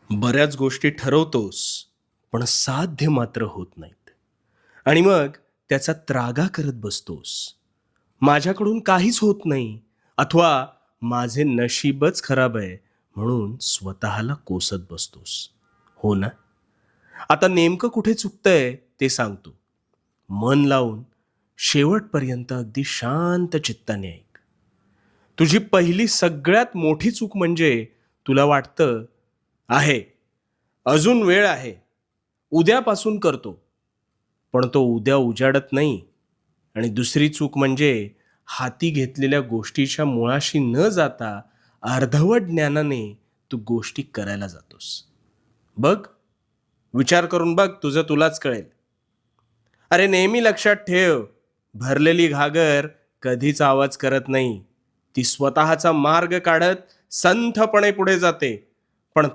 बऱ्याच गोष्टी ठरवतोस, पण साध्य मात्र होत नाहीत. आणि मग त्याचा त्रागा करत बसतोस. माझ्याकडून काहीच होत नाही अथवा माझे नशीबच खराब आहे म्हणून स्वतःला कोसत बसतोस. हो ना? आता नेमकं कुठे चुकतंय ते सांगतो. मन लावून शेवटपर्यंत अगदी शांत चित्ताने ऐक. तुझी पहिली सगळ्यात मोठी चूक म्हणजे तुला वाटतं आहे, अजून वेळ आहे, उद्यापासून करतो. पण तो उद्या उजाडत नाही. आणि दुसरी चूक म्हणजे हाती घेतलेल्या गोष्टीच्या मुळाशी न जाता अर्धवट ज्ञानाने तू गोष्टी करायला जातोस. बघ, विचार करून बघ, तुझं तुलाच कळेल. अरे नेहमी लक्षात ठेव, भरलेली घागर कधीच आवाज करत नाही. ती स्वतःचा मार्ग काढत संथपणे पुढे जाते. पण